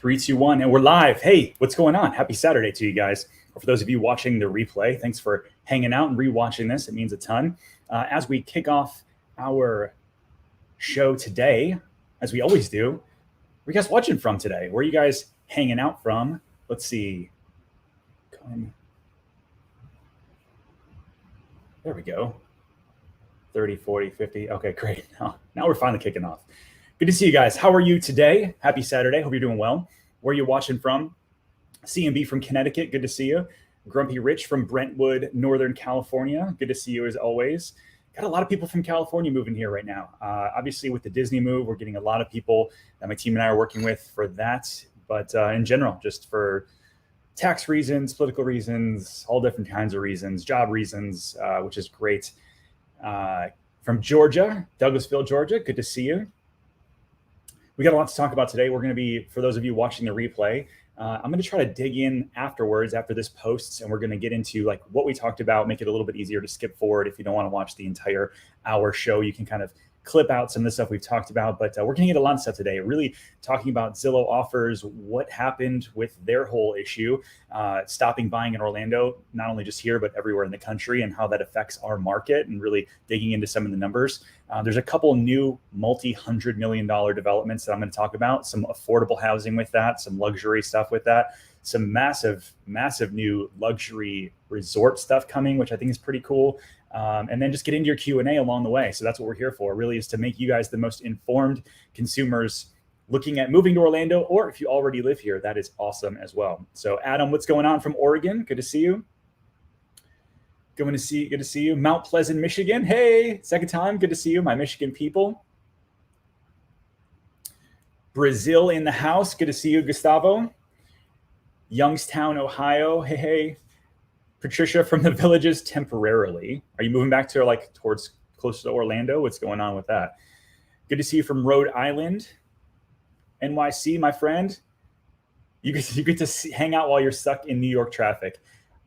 Three, two, one, and we're live. Hey, what's going on? Happy Saturday to you guys. Or for those of you watching the replay, thanks for hanging out and rewatching this. It means a ton. As we kick off our show today, as we always do, where are you guys watching from today? Where are you guys hanging out from? Let's see. There we go. 30, 40, 50. Okay, great. Now we're finally kicking off. Good to see you guys. How are you today? Happy Saturday. Hope you're doing well. Where are you watching from? CMB from Connecticut. Good to see you. Grumpy Rich from Brentwood, Northern California. Good to see you as always. Got a lot of people from California moving here right now. Obviously, with the Disney move, we're getting a lot of people that my team and I are working with for that. But in general, just for tax reasons, political reasons, all different kinds of reasons, job reasons, which is great. From Georgia, Douglasville, Georgia. Good to see you. We got a lot to talk about today. We're going to be, for those of you watching the replay, I'm going to try to dig in afterwards after this posts, and we're going to get into like what we talked about, make it a little bit easier to skip forward. If you don't want to watch the entire hour show, you can kind of clip out some of the stuff we've talked about, but we're going to get a lot of stuff today, really talking about Zillow Offers, what happened with their whole issue, stopping buying in Orlando, not only just here, but everywhere in the country, and how that affects our market, and really digging into some of the numbers. There's a couple new multi-$100 million developments that I'm going to talk about, some affordable housing with that, some luxury stuff with that, some massive new luxury resort stuff coming, which I think is pretty cool. And then just get into your Q&A along the way. So that's what we're here for, really, is to make you guys the most informed consumers looking at moving to Orlando, or if you already live here, that is awesome as well. So Adam, what's going on from Oregon? Good to see you. Good to see you. Mount Pleasant, Michigan. Hey, second time. Good to see you, my Michigan people. Brazil in the house. Good to see you, Gustavo. Youngstown, Ohio. Hey. Patricia from the Villages temporarily. Are you moving back to like towards closer to Orlando? What's going on with that? Good to see you from Rhode Island. NYC, my friend. You get to hang out while you're stuck in New York traffic.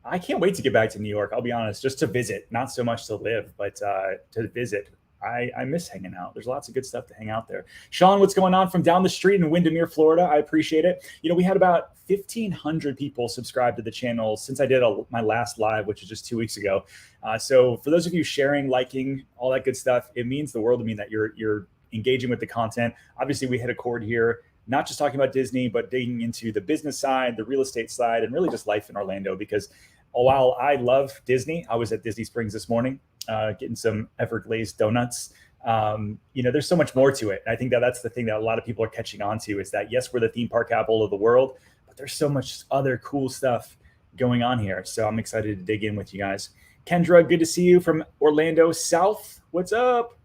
I can't wait to get back to New York, I'll be honest, just to visit, not so much to live, but to visit. I miss hanging out. There's lots of good stuff to hang out there. Sean, what's going on from down the street in Windermere, Florida? I appreciate it. You know, we had about 1,500 people subscribe to the channel since I did my last live, which is just 2 weeks ago. So for those of you sharing, liking, all that good stuff, it means the world to me that you're engaging with the content. Obviously, we hit a chord here, not just talking about Disney, but digging into the business side, the real estate side, and really just life in Orlando. Because while I love Disney, I was at Disney Springs this morning, getting some Everglazed donuts. There's so much more to it. I think that's the thing that a lot of people are catching on to, is that, yes, we're the theme park capital of the world, but there's so much other cool stuff going on here. So I'm excited to dig in with you guys. Kendra, good to see you from Orlando South. What's up?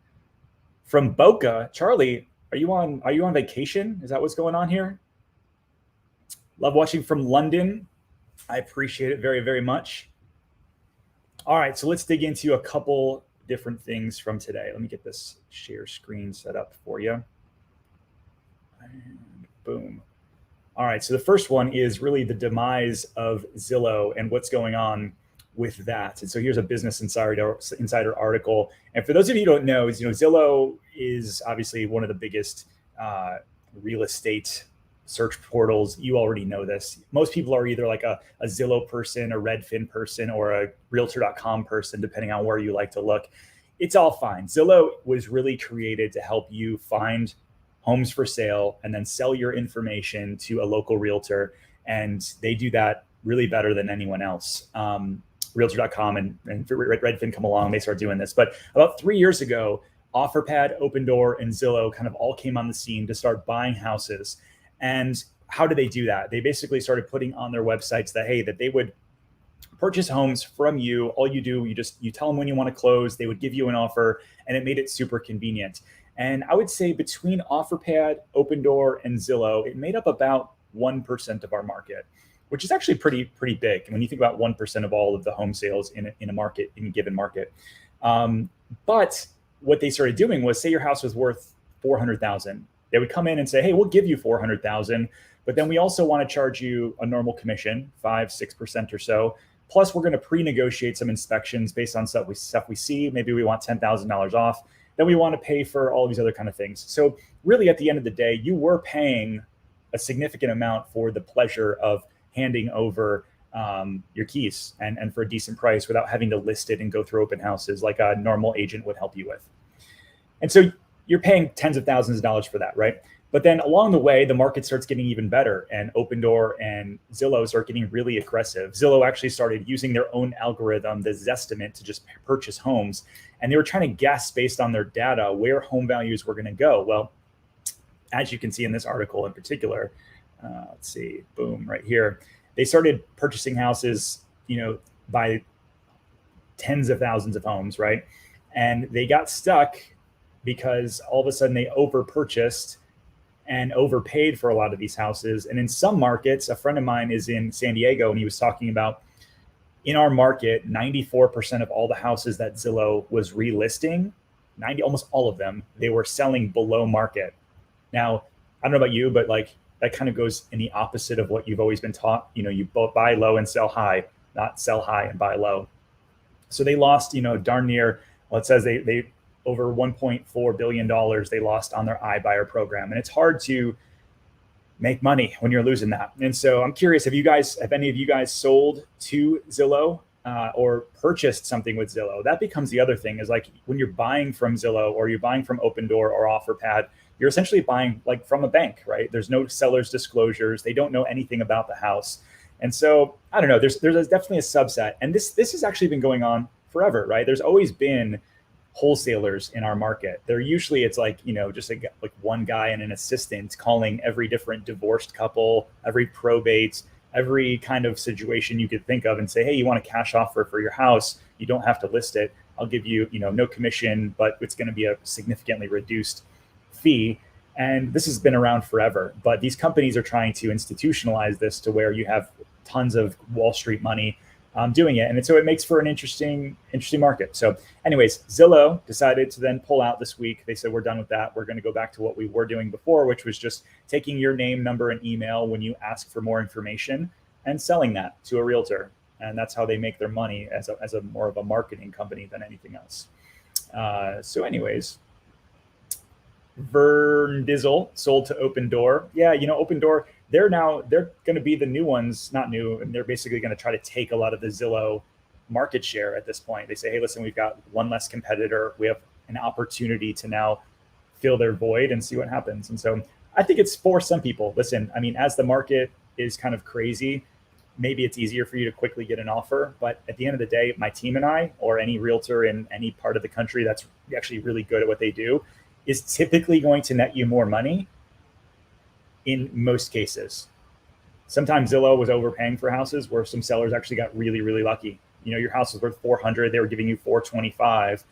From Boca, Charlie, are you on vacation? Is that what's going on here? Love watching from London. I appreciate it very, very much. All right, so let's dig into a couple different things from today. Let me get this share screen set up for you. And boom. All right, so the first one is really the demise of Zillow and what's going on with that. And so here's a Business Insider article. And for those of you who don't know, Zillow is obviously one of the biggest real estate search portals. You already know this. Most people are either like a Zillow person, a Redfin person, or a Realtor.com person, depending on where you like to look. It's all fine. Zillow was really created to help you find homes for sale and then sell your information to a local realtor. And they do that really better than anyone else. Realtor.com and Redfin come along, they start doing this. But about 3 years ago, OfferPad, Opendoor, and Zillow kind of all came on the scene to start buying houses. And how do they do that? They basically started putting on their websites that they would purchase homes from you. All you do, you tell them when you want to close, they would give you an offer, and it made it super convenient. And I would say between OfferPad, Opendoor, and Zillow, it made up about 1% of our market, which is actually pretty big when you think about 1% of all of the home sales in a given market. But what they started doing was, say your house was worth $400,000. They would come in and say, hey, we'll give you $400,000, but then we also want to charge you a normal commission, 5-6% or so. Plus, we're going to pre-negotiate some inspections based on stuff we see. Maybe we want $10,000 off. Then we want to pay for all these other kind of things. So really, at the end of the day, you were paying a significant amount for the pleasure of handing over your keys and for a decent price without having to list it and go through open houses like a normal agent would help you with. And so you're paying tens of thousands of dollars for that, right? But then along the way, the market starts getting even better, and Opendoor and Zillow start getting really aggressive. Zillow actually started using their own algorithm, the Zestimate, to just purchase homes. And they were trying to guess based on their data where home values were going to go. Well, as you can see in this article in particular, let's see, boom, right here. They started purchasing houses, by tens of thousands of homes, right? And they got stuck because all of a sudden they over-purchased and overpaid for a lot of these houses. And in some markets, a friend of mine is in San Diego, and he was talking about in our market, 94% of all the houses that Zillow was relisting, almost all of them, they were selling below market. Now, I don't know about you, but like that kind of goes in the opposite of what you've always been taught. You both buy low and sell high, not sell high and buy low. So they lost, darn near, well, it says they over $1.4 billion they lost on their iBuyer program. And it's hard to make money when you're losing that. And so I'm curious, have any of you guys sold to Zillow or purchased something with Zillow? That becomes the other thing, is like when you're buying from Zillow or you're buying from Opendoor or OfferPad, you're essentially buying like from a bank, right? There's no seller's disclosures. They don't know anything about the house. And so I don't know, there's definitely a subset. And this has actually been going on forever, right? There's always been wholesalers in our market. It's like, just like one guy and an assistant calling every different divorced couple, every probate, every kind of situation you could think of and say, hey, you want a cash offer for your house? You don't have to list it. I'll give you, no commission, but it's going to be a significantly reduced fee. And this has been around forever, but these companies are trying to institutionalize this to where you have tons of Wall Street money doing it. And so it makes for an interesting market. So anyways, Zillow decided to then pull out this week. They said, we're done with that. We're going to go back to what we were doing before, which was just taking your name, number, and email when you ask for more information and selling that to a realtor. And that's how they make their money as a more of a marketing company than anything else. So anyways, Vern Dizzle sold to Opendoor. Yeah, Opendoor, they're going to be the new ones, not new, and they're basically going to try to take a lot of the Zillow market share at this point. They say, hey, listen, we've got one less competitor. We have an opportunity to now fill their void and see what happens. And so I think it's for some people. Listen, I mean, as the market is kind of crazy, maybe it's easier for you to quickly get an offer. But at the end of the day, my team and I, or any realtor in any part of the country that's actually really good at what they do, is typically going to net you more money in most cases. Sometimes Zillow was overpaying for houses where some sellers actually got really, really lucky. Your house was worth 400, they were giving you 425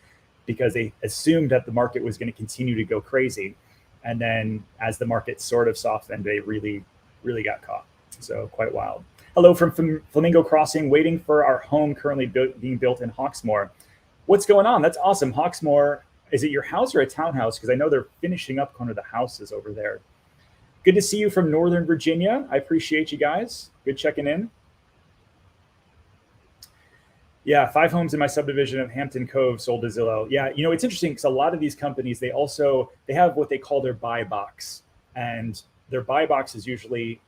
because they assumed that the market was going to continue to go crazy. And then as the market sort of softened, they really, really got caught. So quite wild. Hello from Flamingo Crossing, waiting for our home currently being built in Hawksmoor. What's going on? That's awesome. Hawksmoor, is it your house or a townhouse? Because I know they're finishing up kind of the houses over there. Good to see you from Northern Virginia. I appreciate you guys. Good checking in. Yeah, 5 homes in my subdivision of Hampton Cove sold to Zillow. Yeah, it's interesting because a lot of these companies, they have what they call their buy box. And their buy box is usually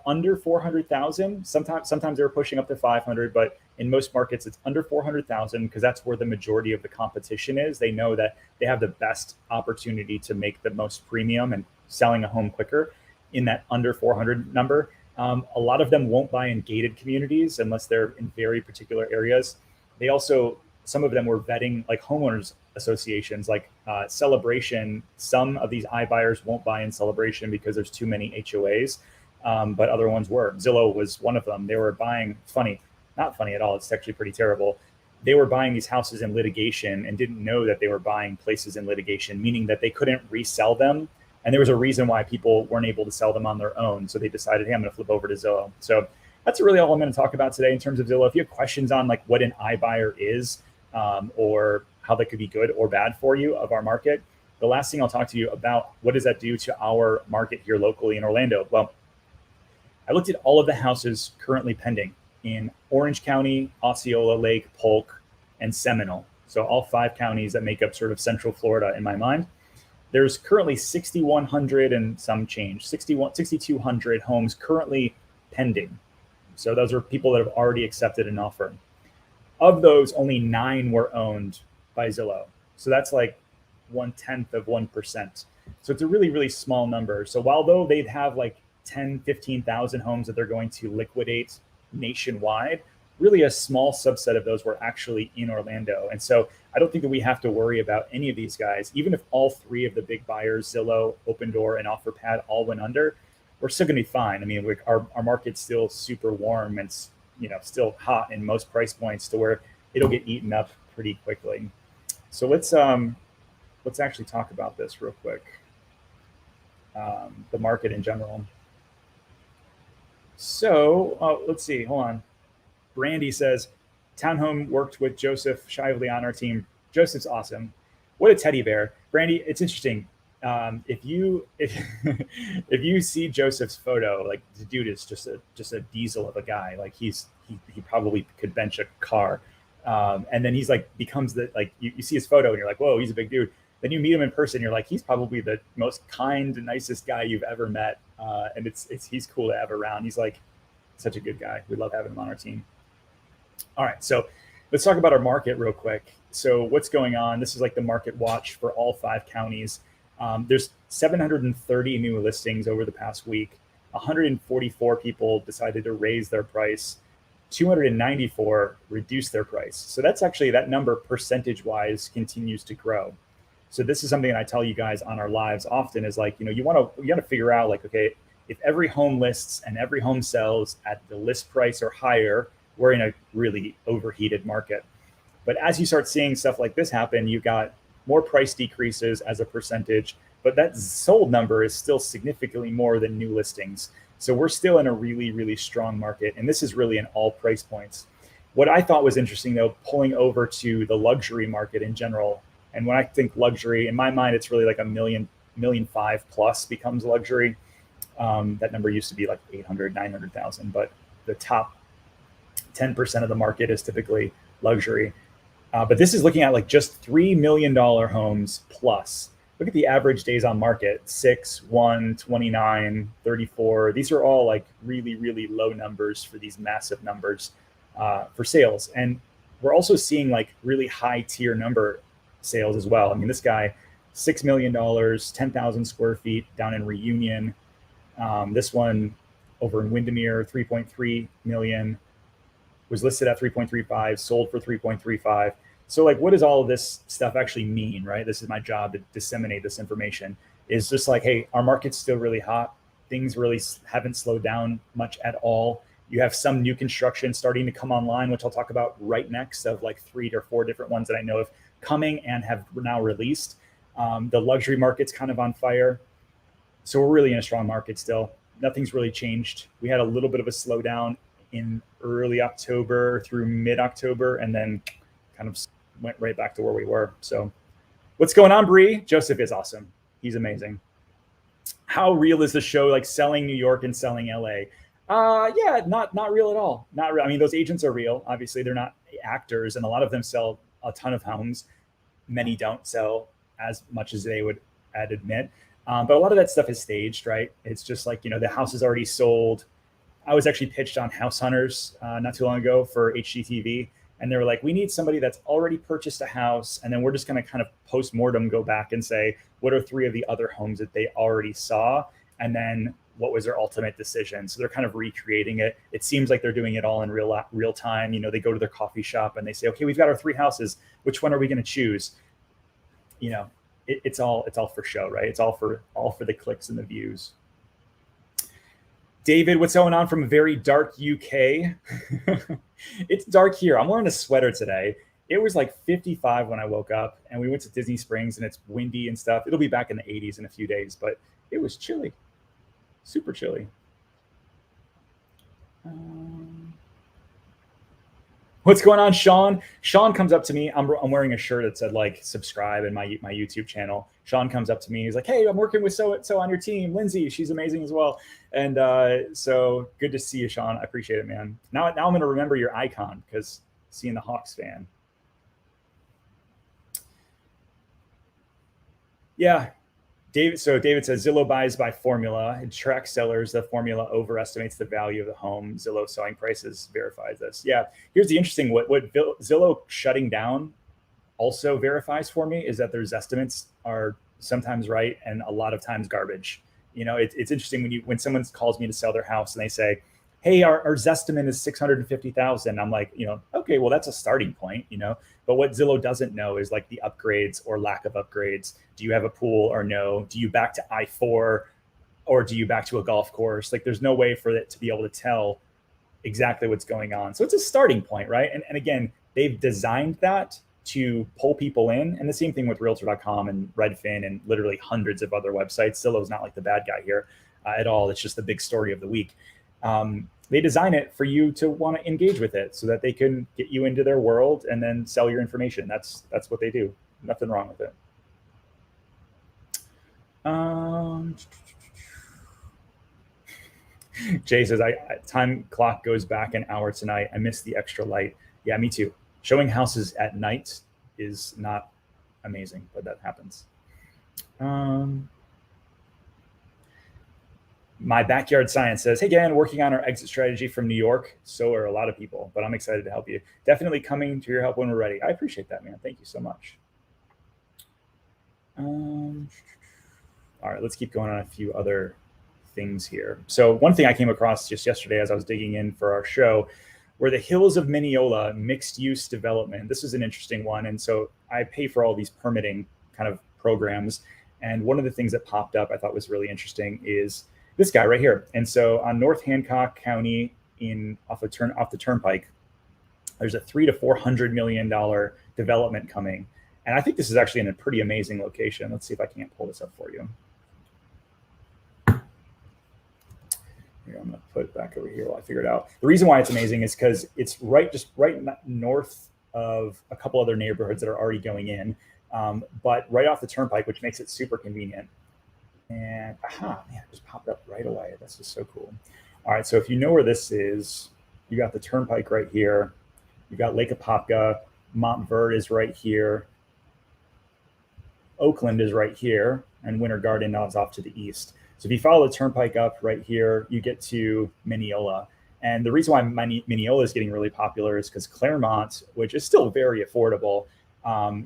under 400,000. Sometimes they're pushing up to 500, but in most markets, it's under 400,000 because that's where the majority of the competition is. They know that they have the best opportunity to make the most premium and selling a home quicker in that under 400 number. A lot of them won't buy in gated communities unless they're in very particular areas. They also, some of them were vetting like homeowners associations, like Celebration. Some of these iBuyers won't buy in Celebration because there's too many HOAs, but other ones were. Zillow was one of them. They were buying, not funny at all, it's actually pretty terrible. They were buying these houses in litigation and didn't know that they were buying places in litigation, meaning that they couldn't resell them. And there was a reason why people weren't able to sell them on their own. So they decided, hey, I'm going to flip over to Zillow. So that's really all I'm going to talk about today in terms of Zillow. If you have questions on like what an iBuyer is or how that could be good or bad for you of our market, the last thing I'll talk to you about, what does that do to our market here locally in Orlando? Well, I looked at all of the houses currently pending in Orange County, Osceola, Lake, Polk, and Seminole. So all 5 counties that make up sort of Central Florida in my mind. there's currently 6,100 and some change, 6,200 homes currently pending. So those are people that have already accepted an offer. Of those, only 9 were owned by Zillow. So that's like 0.1%. So it's a really, really small number. So while though they'd have like 10, 15,000 homes that they're going to liquidate nationwide, really a small subset of those were actually in Orlando. And so I don't think that we have to worry about any of these guys. Even if all 3 of the big buyers, Zillow, Open Door, and OfferPad, all went under, we're still going to be fine. I mean, our market's still super warm and still hot in most price points to where it'll get eaten up pretty quickly. So let's actually talk about this real quick. The market in general. So let's see. Hold on. Brandy says, Townhome worked with Joseph Shively on our team. Joseph's awesome. What a teddy bear. Brandy, it's interesting. If you see Joseph's photo, like the dude is just a diesel of a guy. Like he probably could bench a car. And then he's like becomes the like you see his photo and you're like, whoa, he's a big dude. Then you meet him in person, you're like, he's probably the most kind, nicest guy you've ever met. And he's cool to have around. He's like such a good guy. We love having him on our team. All right, so let's talk about our market real quick. So what's going on? This is like the market watch for all 5 counties. There's 730 new listings over the past week. 144 people decided to raise their price. 294 reduced their price. So that's actually, that number percentage-wise continues to grow. So this is something that I tell you guys on our lives often is like, you want to figure out like, okay, if every home lists and every home sells at the list price or higher, we're in a really overheated market. But as you start seeing stuff like this happen, you got more price decreases as a percentage, but that sold number is still significantly more than new listings. So we're still in a really, really strong market. And this is really in all price points. What I thought was interesting though, pulling over to the luxury market in general. And when I think luxury, in my mind, it's really like $1.5 million plus becomes luxury. That number used to be like 800, 900,000, but the top 10% of the market is typically luxury. But this is looking at like just $3 million homes plus. Look at the average days on market, 6, 1, 29, 34. These are all like really, really low numbers for these massive numbers for sales. And we're also seeing like really high tier number sales as well. I mean, this guy, $6 million, 10,000 square feet down in Reunion. This one over in Windermere, 3.3 million, was listed at 3.35, sold for 3.35. So like, what does all of this stuff actually mean, right? This is my job to disseminate this information. Is just like, hey, our market's still really hot. Things really haven't slowed down much at all. You have some new construction starting to come online, which I'll talk about right next, of like 3 or 4 different ones that I know of coming and have now released. The luxury market's kind of on fire. So we're really in a strong market still. Nothing's really changed. We had a little bit of a slowdown in early October through mid-October, and then kind of went right back to where we were. So what's going on, Bree? Joseph is awesome. He's amazing. How real is the show, like selling New York and selling LA? Yeah, not real at all. Not real. I mean, those agents are real. Obviously, they're not actors, and a lot of them sell a ton of homes. Many don't sell as much as they would admit. But a lot of that stuff is staged, right? It's just like, the house is already sold. I was actually pitched on House Hunters not too long ago for HGTV. And they were like, we need somebody that's already purchased a house. And then we're just going to kind of post-mortem go back and say, what are 3 of the other homes that they already saw? And then what was their ultimate decision? So they're kind of recreating it. It seems like they're doing it all in real time. They go to their coffee shop and they say, okay, we've got our 3 houses. Which one are we going to choose? It's all for show, right? It's all for the clicks and the views. David, what's going on from very dark UK? It's dark here. I'm wearing a sweater today. It was like 55 when I woke up, and we went to Disney Springs, and it's windy and stuff. It'll be back in the 80s in a few days, but it was chilly, super chilly. What's going on, Sean? Sean comes up to me. I'm wearing a shirt that said like subscribe in my YouTube channel. Sean comes up to me. He's like, hey, I'm working with so on your team. Lindsay, she's amazing as well. And so good to see you, Sean. I appreciate it, man. Now I'm going to remember your icon because seeing the Hawks fan. Yeah. David says Zillow buys by formula. It tracks sellers. The formula overestimates the value of the home. Zillow selling prices verifies this. Yeah. Here's the interesting, what Zillow shutting down also verifies for me is that their estimates are sometimes right and a lot of times garbage. It's interesting when someone calls me to sell their house and they say, hey, our Zestimate is 650,000. I'm like, okay, well, that's a starting point, but what Zillow doesn't know is like the upgrades or lack of upgrades. Do you have a pool or no? Do you back to I-4 or do you back to a golf course? Like there's no way for it to be able to tell exactly what's going on. So it's a starting point, right? And again, they've designed that to pull people in. And the same thing with Realtor.com and Redfin and literally hundreds of other websites. Zillow's not like the bad guy here at all. It's just the big story of the week. They design it for you to want to engage with it so that they can get you into their world and then sell your information. That's what they do. Nothing wrong with it. Jay says, time clock goes back an hour tonight. I missed the extra light. Yeah, me too. Showing houses at night is not amazing, but that happens. My Backyard Science says, hey, Dan, working on our exit strategy from New York. So are a lot of people, but I'm excited to help you. Definitely coming to your help when we're ready. I appreciate that, man. Thank you so much. All right, let's keep going on a few other things here. So one thing I came across just yesterday as I was digging in for our show were the Hills of Mineola mixed use development. This is an interesting one. And so I pay for all these permitting kind of programs. And one of the things that popped up I thought was really interesting is this guy right here. And so on North Hancock County off the Turnpike, there's a $300 to $400 million development coming. And I think this is actually in a pretty amazing location. Let's see if I can't pull this up for you. Here, I'm going to put it back over here while I figure it out. The reason why it's amazing is because it's just right north of a couple other neighborhoods that are already going in, but right off the Turnpike, which makes it super convenient. And man, it just popped up right away. That's just so cool. All right, so if you know where this is, you got the Turnpike right here. You got Lake Apopka. Montverde is right here. Oakland is right here, and Winter Garden is off to the east. So if you follow the Turnpike up right here, you get to Mineola. And the reason why Mineola is getting really popular is because Claremont, which is still very affordable,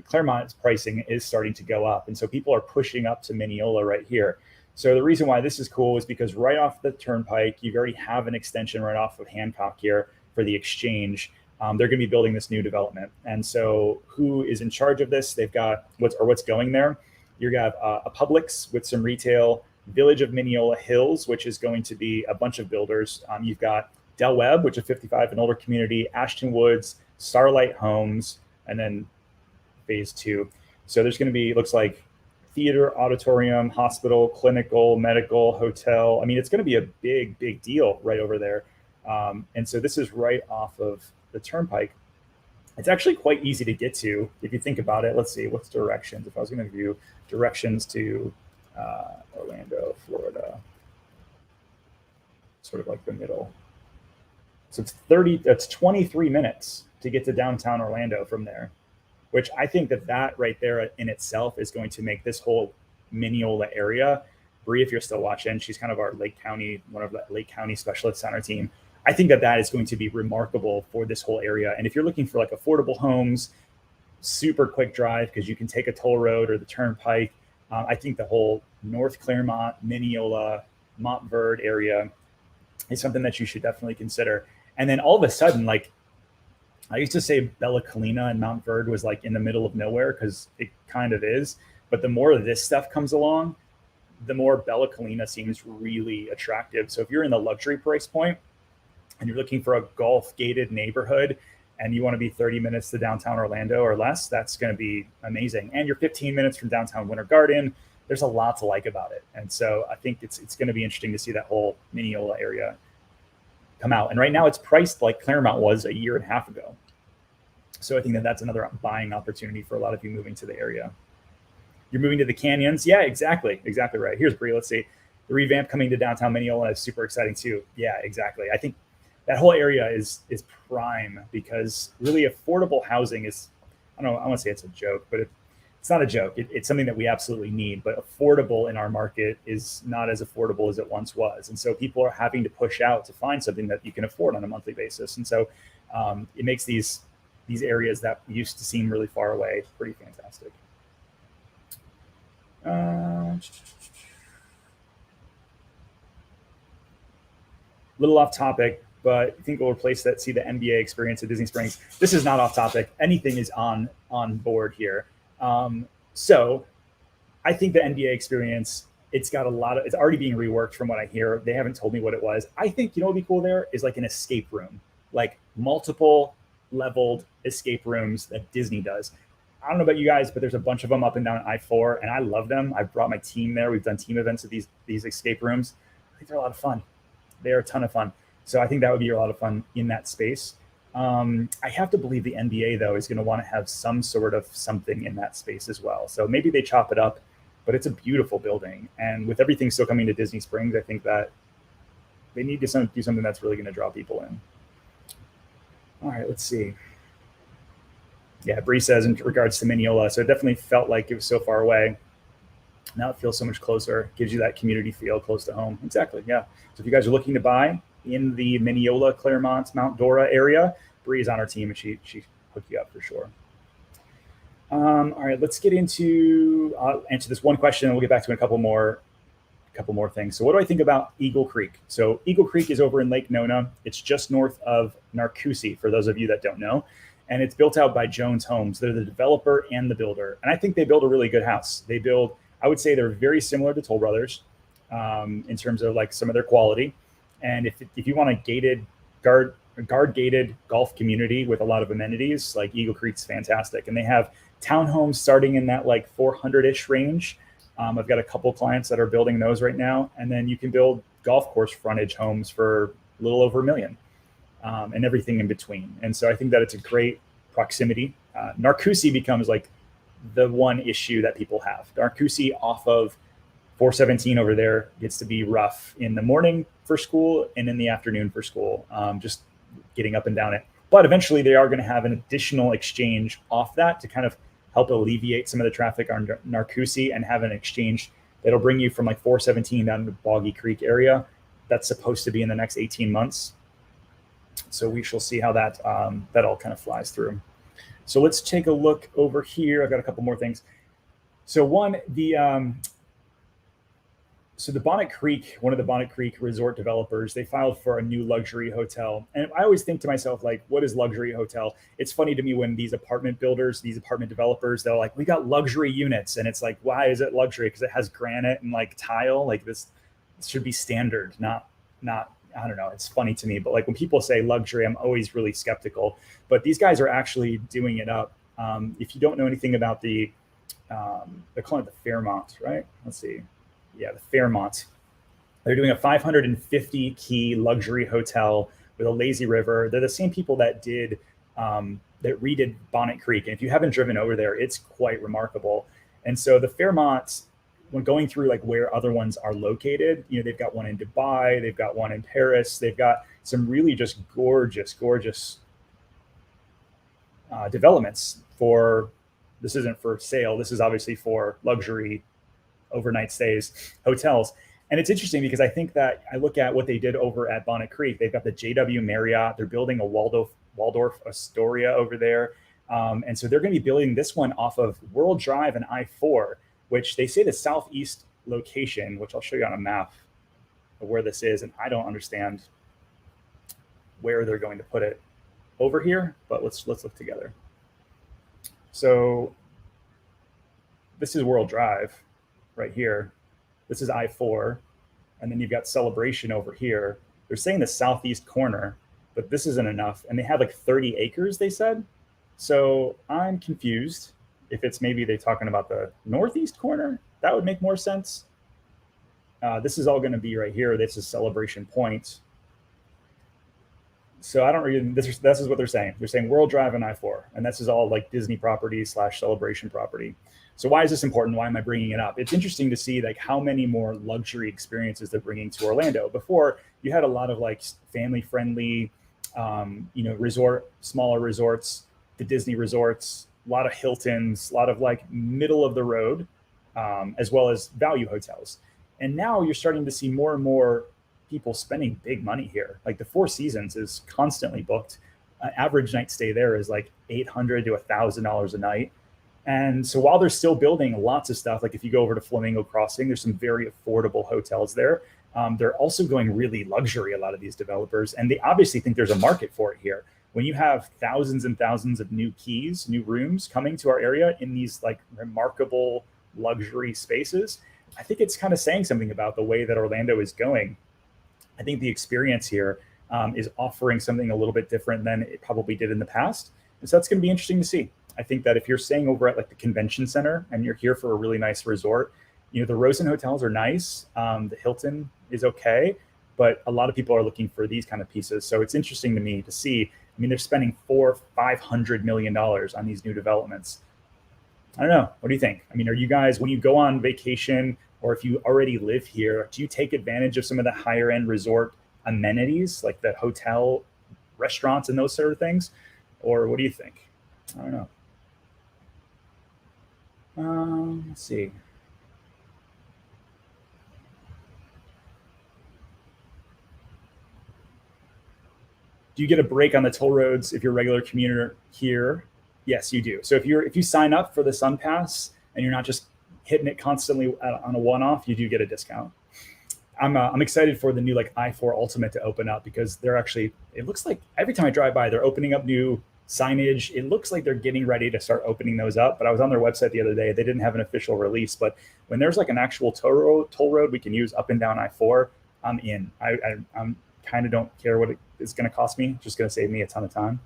Claremont's pricing is starting to go up. And so people are pushing up to Mineola right here. So the reason why this is cool is because right off the Turnpike, you already have an extension right off of Hancock here for the exchange. They're going to be building this new development. And so who is in charge of this? They've got what's going there. You have a Publix with some retail, Village of Mineola Hills, which is going to be a bunch of builders. You've got Del Webb, which is 55 and older community, Ashton Woods, Starlight Homes, and then phase 2. So there's going to be, looks like theater, auditorium, hospital, clinical, medical, hotel. I mean, it's going to be a big deal right over there. And so this is right off of the Turnpike. It's actually quite easy to get to if you think about it. Let's see, what's directions? If I was going to view directions to Orlando, Florida, sort of like the middle. So that's 23 minutes to get to downtown Orlando from there, which I think that right there in itself is going to make this whole Mineola area. Bree, if you're still watching, she's kind of our one of the Lake County Specialist Center team. I think that is going to be remarkable for this whole area. And if you're looking for like affordable homes, super quick drive because you can take a toll road or the Turnpike, I think the whole North Claremont, Mineola, Montverde area is something that you should definitely consider. And then all of a sudden, like I used to say Bella Colina and Montverde was like in the middle of nowhere because it kind of is. But the more of this stuff comes along, the more Bella Colina seems really attractive. So if you're in the luxury price point and you're looking for a golf gated neighborhood and you want to be 30 minutes to downtown Orlando or less, that's going to be amazing. And you're 15 minutes from downtown Winter Garden. There's a lot to like about it. And so I think it's going to be interesting to see that whole Mineola area come out. And right now it's priced like Claremont was a year and a half ago. So I think that's another buying opportunity for a lot of you moving to the area. You're moving to the canyons. Yeah, exactly right. Here's Bree. Let's see. The revamp coming to downtown Mineola is super exciting too. Yeah, exactly. I think that whole area is prime because really affordable housing is, I don't know, I want to say it's a joke, but it's it's not a joke. It's something that we absolutely need, but affordable in our market is not as affordable as it once was. And so people are having to push out to find something that you can afford on a monthly basis. And so it makes these areas that used to seem really far away pretty fantastic. Little off topic, but I think we'll replace that. See the NBA experience at Disney Springs. This is not off topic. Anything is on board here. So I think the NBA experience, it's already being reworked from what I hear. They haven't told me what it was. I think, what would be cool there is like an escape room, like multiple leveled escape rooms that Disney does. I don't know about you guys, but there's a bunch of them up and down I-4, and I love them. I've brought my team there. We've done team events at these escape rooms. I think they're a lot of fun. They're a ton of fun. So I think that would be a lot of fun in that space. I have to believe the NBA, though, is going to want to have some sort of something in that space as well. So maybe they chop it up, but it's a beautiful building. And with everything still coming to Disney Springs, I think that they need to do something that's really going to draw people in. All right, let's see. Yeah, Bree says in regards to Mineola, so it definitely felt like it was so far away. Now it feels so much closer, gives you that community feel close to home. Exactly, yeah. So if you guys are looking to buy in the Mineola, Claremont, Mount Dora area, Bree is on our team and she hooked you up for sure. All right, let's get into, I'll answer this one question and we'll get back to a couple more things. So what do I think about Eagle Creek? So Eagle Creek is over in Lake Nona. It's just north of Narcoossee, for those of you that don't know. And it's built out by Jones Homes. They're the developer and the builder. And I think they build a really good house. I would say they're very similar to Toll Brothers in terms of like some of their quality. And if you want a guard gated golf community with a lot of amenities, like Eagle Creek's fantastic. And they have townhomes starting in that like 400-ish range. I've got a couple clients that are building those right now. And then you can build golf course frontage homes for a little over $1 million and everything in between. And so I think that it's a great proximity. Narcoossee becomes like the one issue that people have. Narcoossee off of 417 over there gets to be rough in the morning for school and in the afternoon for school, just getting up and down it. But eventually they are going to have an additional exchange off that to kind of help alleviate some of the traffic on Narcoossee and have an exchange that'll bring you from like 417 down to Boggy Creek area. That's supposed to be in the next 18 months. So we shall see how that all kind of flies through. So let's take a look over here. I've got a couple more things. So the Bonnet Creek, one of the Bonnet Creek resort developers, they filed for a new luxury hotel. And I always think to myself, like, what is luxury hotel? It's funny to me when these apartment builders, these apartment developers, they're like, we got luxury units. And it's like, why is it luxury? Because it has granite and like tile. Like this should be standard, not, I don't know. It's funny to me. But like when people say luxury, I'm always really skeptical. But these guys are actually doing it up. If you don't know anything about they're calling it the Fairmont, right? Let's see. Yeah, the Fairmont. They're doing a 550 key luxury hotel with a lazy river. They're the same people that redid Bonnet Creek. And if you haven't driven over there, it's quite remarkable. And so the Fairmont, when going through like where other ones are located, they've got one in Dubai, they've got one in Paris, they've got some really just gorgeous developments for, this isn't for sale, this is obviously for luxury overnight stays, hotels. And it's interesting because I think that I look at what they did over at Bonnet Creek. They've got the JW Marriott. They're building a Waldorf Astoria over there. And so they're going to be building this one off of World Drive and I-4, which they say the southeast location, which I'll show you on a map of where this is. And I don't understand where they're going to put it over here, but let's look together. So this is World Drive right here. This is I-4. And then you've got Celebration over here. They're saying the southeast corner, but this isn't enough. And they have like 30 acres, they said. So I'm confused if it's maybe they're talking about the northeast corner. That would make more sense. This is all going to be right here. This is Celebration Point. So I don't really, this is what they're saying. They're saying World Drive and I-4. And this is all like Disney property / Celebration property. So why is this important? Why am I bringing it up? It's interesting to see like how many more luxury experiences they're bringing to Orlando. Before, you had a lot of like family friendly, smaller resorts, the Disney resorts, a lot of Hiltons, a lot of like middle of the road, as well as value hotels. And now you're starting to see more and more people spending big money here. Like the Four Seasons is constantly booked. Average night stay there is like $800 to $1,000 a night. And so while they're still building lots of stuff, like if you go over to Flamingo Crossing, there's some very affordable hotels there. They're also going really luxury, a lot of these developers, and they obviously think there's a market for it here. When you have thousands and thousands of new keys, new rooms coming to our area in these like remarkable luxury spaces, I think it's kind of saying something about the way that Orlando is going. I think the experience here is offering something a little bit different than it probably did in the past. And so that's going to be interesting to see. I think that if you're staying over at like the convention center and you're here for a really nice resort, you know, the Rosen hotels are nice. The Hilton is okay, but a lot of people are looking for these kind of pieces. So it's interesting to me to see. I mean, they're spending $400-500 million on these new developments. I don't know. What do you think? I mean, are you guys, when you go on vacation or if you already live here, do you take advantage of some of the higher end resort amenities like the hotel, restaurants, and those sort of things? Or what do you think? I don't know. Let's see. Do you get a break on the toll roads if you're a regular commuter here? Yes, you do. So if you sign up for the Sun Pass and you're not just hitting it constantly on a one-off, you do get a discount. I'm excited for the new like I-4 Ultimate to open up because they're actually, it looks like every time I drive by, they're opening up new signage. It looks like they're getting ready to start opening those up. But I was on their website the other day. They didn't have an official release. But when there's like an actual toll road we can use up and down I-4, I'm in. I'm kind of don't care what it is going to cost me. It's just going to save me a ton of time.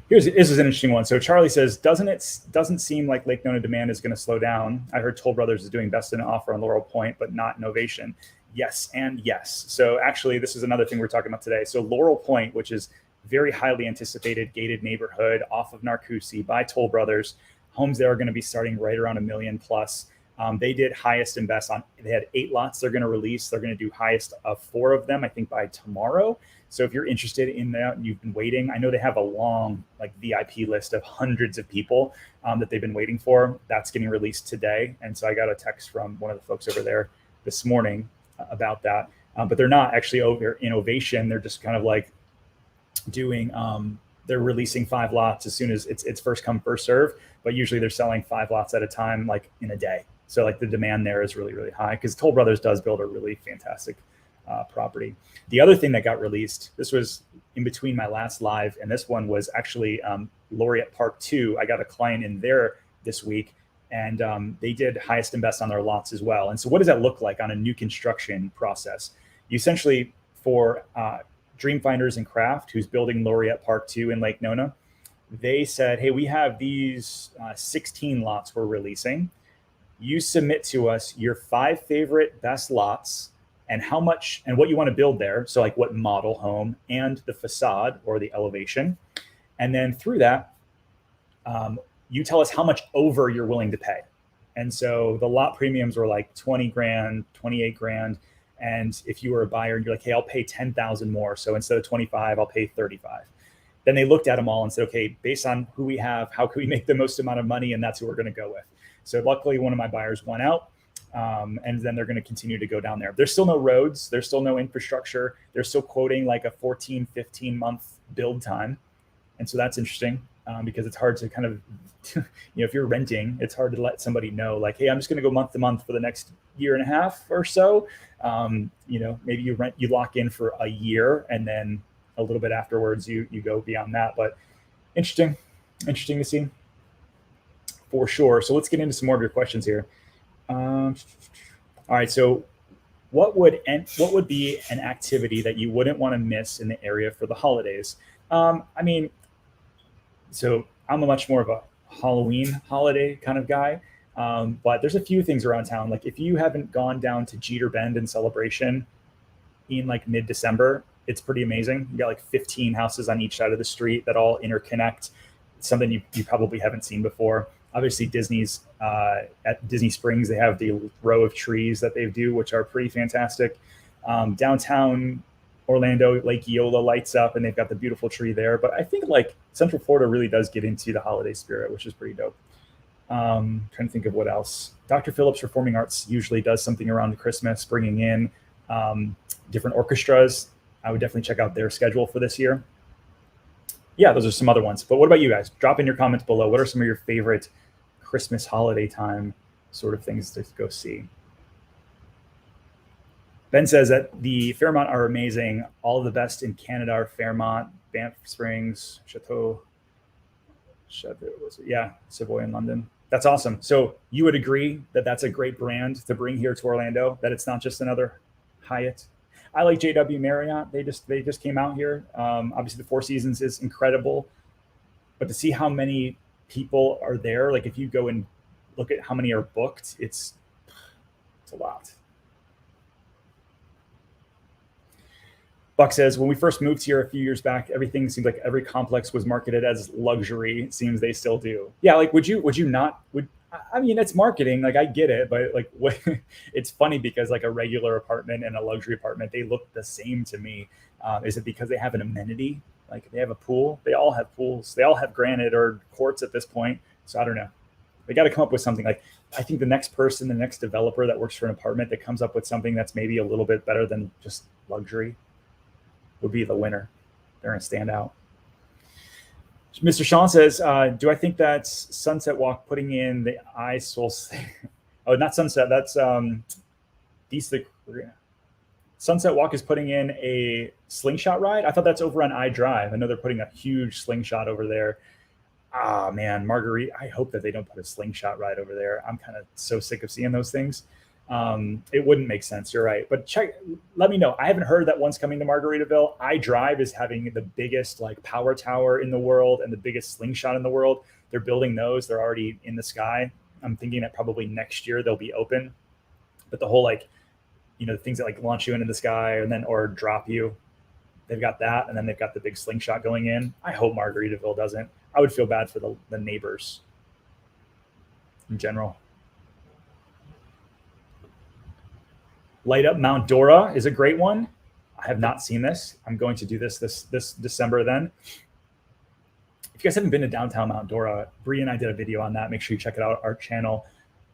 This is an interesting one. So Charlie says, doesn't seem like Lake Nona demand is going to slow down. I heard Toll Brothers is doing best in offer on Laurel Point, but not Novation. Yes and yes. So actually, this is another thing we're talking about today. So Laurel Point, which is very highly anticipated gated neighborhood off of Narcoossee by Toll Brothers, homes there are going to be starting right around $1 million plus. They did highest and best on. They had 8 lots they're going to release. They're going to do highest of 4 of them, I think, by tomorrow. So if you're interested in that and you've been waiting, I know they have a long like VIP list of hundreds of people that they've been waiting for. That's getting released today. And so I got a text from one of the folks over there this morning about that. But they're not actually over in Ovation. They're just kind of like doing, they're releasing 5 lots as soon as it's first come, first serve. But usually they're selling 5 lots at a time, like in a day. So like the demand there is really, really high because Toll Brothers does build a really fantastic property. The other thing that got released, this was in between my last live, and this one was actually Laureate Park 2. I got a client in there this week, and they did highest and best on their lots as well. And so what does that look like on a new construction process? You essentially, for Dreamfinders and Craft, who's building Laureate Park 2 in Lake Nona, they said, hey, we have these 16 lots we're releasing. You submit to us your 5 favorite best lots and how much and what you want to build there. So like what model home and the facade or the elevation. And then through that, you tell us how much over you're willing to pay. And so the lot premiums were like 20 grand, 28 grand. And if you were a buyer and you're like, hey, I'll pay 10,000 more. So instead of 25, I'll pay 35. Then they looked at them all and said, okay, based on who we have, how can we make the most amount of money? And that's who we're going to go with. So luckily one of my buyers went out. And then they're going to continue to go down there. There's still no roads. There's still no infrastructure. They're still quoting like a 14, 15 month build time. And so that's interesting because it's hard to kind of, if you're renting, it's hard to let somebody know like, hey, I'm just going to go month to month for the next year and a half or so. Maybe you lock in for a year and then a little bit afterwards, you go beyond that. But interesting to see for sure. So let's get into some more of your questions here. All right. So what would be an activity that you wouldn't want to miss in the area for the holidays? So I'm a much more of a Halloween holiday kind of guy. But there's a few things around town. Like if you haven't gone down to Jeter Bend in Celebration in like mid-December, it's pretty amazing. You got like 15 houses on each side of the street that all interconnect. It's something you probably haven't seen before. Obviously, Disney's at Disney Springs, they have the row of trees that they do, which are pretty fantastic. Downtown Orlando, Lake Eola lights up, and they've got the beautiful tree there. But I think like Central Florida really does get into the holiday spirit, which is pretty dope. Trying to think of what else. Dr. Phillips Performing Arts usually does something around Christmas, bringing in different orchestras. I would definitely check out their schedule for this year. Yeah, those are some other ones. But what about you guys? Drop in your comments below. What are some of your favorite Christmas holiday time sort of things to go see? Ben says that the Fairmont are amazing. All of the best in Canada are Fairmont, Banff Springs, Chateau, yeah, Savoy in London. That's awesome. So you would agree that that's a great brand to bring here to Orlando, that it's not just another Hyatt. I like JW Marriott. They just came out here. Obviously, the Four Seasons is incredible, but to see how many people are there, like if you go and look at how many are booked, it's a lot. Buck says, when we first moved here a few years back, everything seemed like every complex was marketed as luxury. It seems they still do. Yeah, like would you not? I mean, it's marketing. Like I get it, but like it's funny because like a regular apartment and a luxury apartment, they look the same to me. Is it because they have an amenity? Like they have a pool? They all have pools. They all have granite or quartz at this point. So I don't know. They got to come up with something. Like I think the next developer that works for an apartment that comes up with something that's maybe a little bit better than just luxury would be the winner. They're going to stand out. Mr. Sean says, do I think that's Sunset Walk putting in the oh, not Sunset. That's Sunset Walk is putting in a slingshot ride. I thought that's over on iDrive. I know they're putting a huge slingshot over there. Ah, man, Marguerite. I hope that they don't put a slingshot ride over there. I'm kind of so sick of seeing those things. It wouldn't make sense. You're right. But let me know. I haven't heard that one's coming to Margaritaville. iDrive is having the biggest like power tower in the world and the biggest slingshot in the world. They're building those. They're already in the sky. I'm thinking that probably next year they'll be open. But the whole like, the things that like launch you into the sky and then or drop you, they've got that. And then they've got the big slingshot going in. I hope Margaritaville doesn't. I would feel bad for the neighbors in general. Light Up Mount Dora is a great one. I have not seen this. I'm going to do this December then. If you guys haven't been to downtown Mount Dora, Bree and I did a video on that. Make sure you check it out, our channel.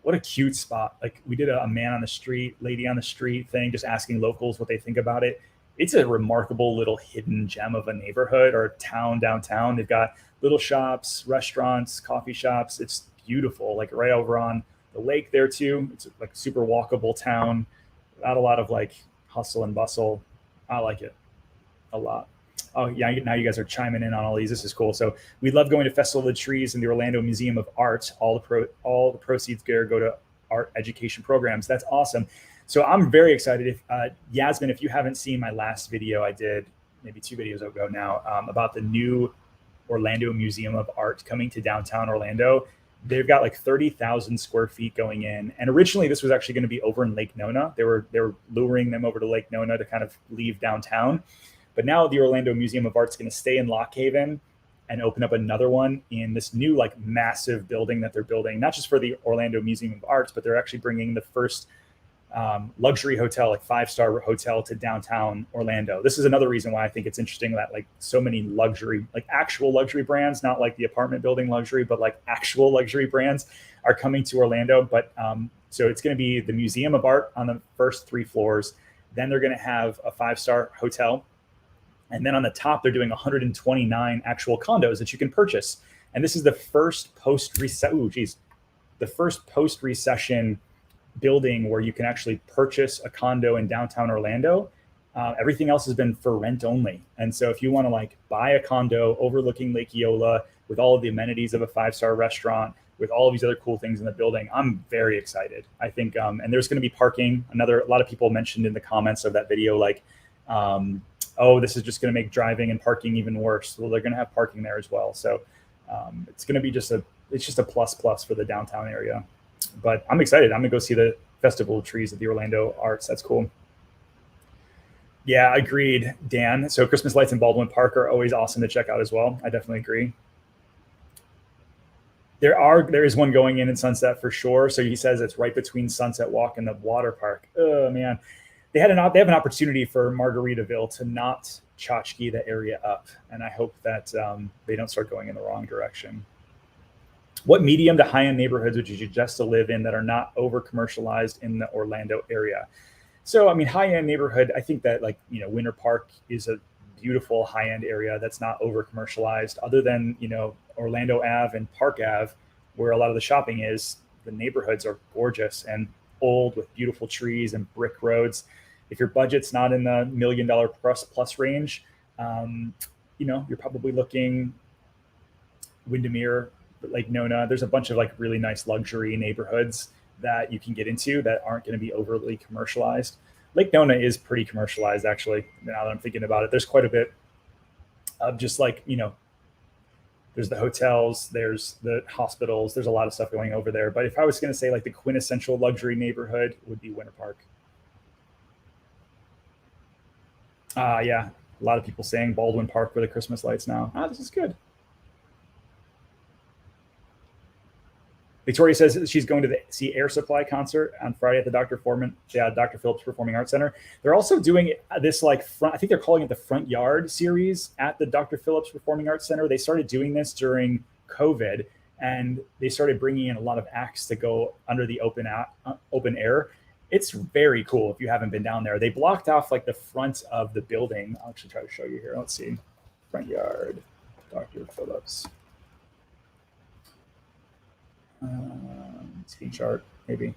What a cute spot. Like we did a man on the street, lady on the street thing, just asking locals what they think about it. It's a remarkable little hidden gem of a neighborhood or town downtown. They've got little shops, restaurants, coffee shops. It's beautiful, like right over on the lake there too. It's like a super walkable town. Not a lot of like hustle and bustle. I like it a lot. Oh yeah, now you guys are chiming in on all these. This is cool. So we love going to Festival of the Trees and the Orlando Museum of Art. All the proceeds go to art education programs. That's awesome. So I'm very excited. If Yasmin, if you haven't seen my last video I did maybe 2 videos ago now about the new Orlando Museum of Art coming to downtown Orlando. They've got like 30,000 square feet going in. And originally this was actually going to be over in Lake Nona. They were luring them over to Lake Nona to kind of leave downtown. But now the Orlando Museum of Art is going to stay in Lock Haven and open up another one in this new like massive building that they're building, not just for the Orlando Museum of Arts, but they're actually bringing the first luxury hotel, like 5-star hotel to downtown Orlando. This is another reason why I think it's interesting that like so many luxury, like actual luxury brands, not like the apartment building luxury, but like actual luxury brands are coming to Orlando. But so it's going to be the Museum of Art on the first 3 floors. Then they're going to have a 5-star hotel. And then on the top, they're doing 129 actual condos that you can purchase. And this is the first post-recession building where you can actually purchase a condo in downtown Orlando. Everything else has been for rent only. And so if you want to like buy a condo overlooking Lake Eola with all of the amenities of a 5-star restaurant, with all of these other cool things in the building, I'm very excited. I think, and there's going to be parking. A lot of people mentioned in the comments of that video, like, oh, this is just going to make driving and parking even worse. Well, they're going to have parking there as well. So it's going to be just a plus for the downtown area. But I'm excited. I'm going to go see the Festival of Trees at the Orlando Arts. That's cool. Yeah, agreed, Dan. So Christmas lights in Baldwin Park are always awesome to check out as well. I definitely agree. There is one going in Sunset for sure. So he says it's right between Sunset Walk and the water park. Oh, man. they have an opportunity for Margaritaville to not tchotchke the area up, and I hope that they don't start going in the wrong direction. What medium to high-end neighborhoods would you suggest to live in that are not over commercialized in the Orlando area? So, I mean, high-end neighborhood, I think that like, Winter Park is a beautiful high-end area that's not over commercialized. Other than, Orlando Ave and Park Ave, where a lot of the shopping is, the neighborhoods are gorgeous and old with beautiful trees and brick roads. If your budget's not in the $1 million plus range, you're probably looking Windermere, like Nona. There's a bunch of like really nice luxury neighborhoods that you can get into that aren't going to be overly commercialized. Lake Nona is pretty commercialized, actually. Now that I'm thinking about it, there's quite a bit of just like, there's the hotels, there's the hospitals, there's a lot of stuff going over there. But if I was going to say like the quintessential luxury neighborhood, it would be Winter Park. Yeah, a lot of people saying Baldwin Park for the Christmas lights now. This is good. Victoria says she's going to see Air Supply concert on Friday at the Dr. Phillips Performing Arts Center. They're also doing this I think they're calling it the Front Yard series at the Dr. Phillips Performing Arts Center. They started doing this during COVID, and they started bringing in a lot of acts to go under the open air. It's very cool if you haven't been down there. They blocked off like the front of the building. I'll actually try to show you here. Let's see. Front Yard, Dr. Phillips. Ski chart, maybe.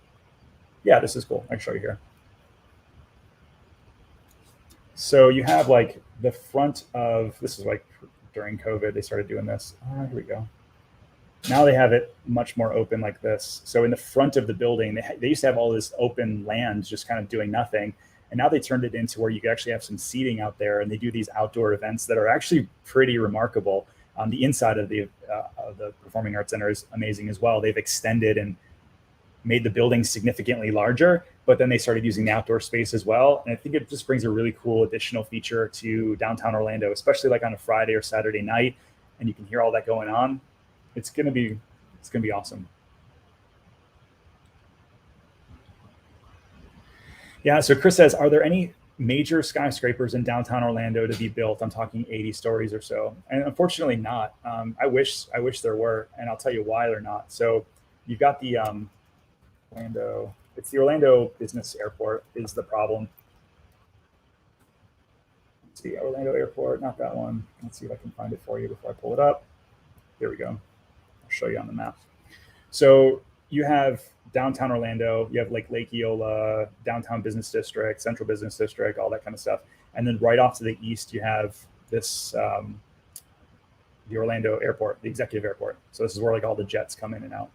Yeah, this is cool. I can show you here. So you have like the front of, this is like during COVID, they started doing this. Here we go. Now they have it much more open like this. So in the front of the building, they used to have all this open land just kind of doing nothing. And now they turned it into where you can actually have some seating out there, and they do these outdoor events that are actually pretty remarkable. The inside of the Performing Arts Center is amazing as well. They've extended and made the building significantly larger, but then they started using the outdoor space as well. And I think it just brings a really cool additional feature to downtown Orlando, especially like on a Friday or Saturday night, and you can hear all that going on. It's gonna be awesome. Yeah. So Chris says, are there any major skyscrapers in downtown Orlando to be built? I'm talking 80 stories or so, and unfortunately not. I wish there were, and I'll tell you why they're not. So you've got the Orlando. It's the Orlando Business Airport is the problem. Let's see, Orlando Airport, not that one. Let's see if I can find it for you before I pull it up. Here we go. I'll show you on the map. So you have downtown Orlando, you have like Lake Eola, downtown business district, central business district, all that kind of stuff. And then right off to the east, you have this, the Orlando airport, the executive airport. So this is where like all the jets come in and out.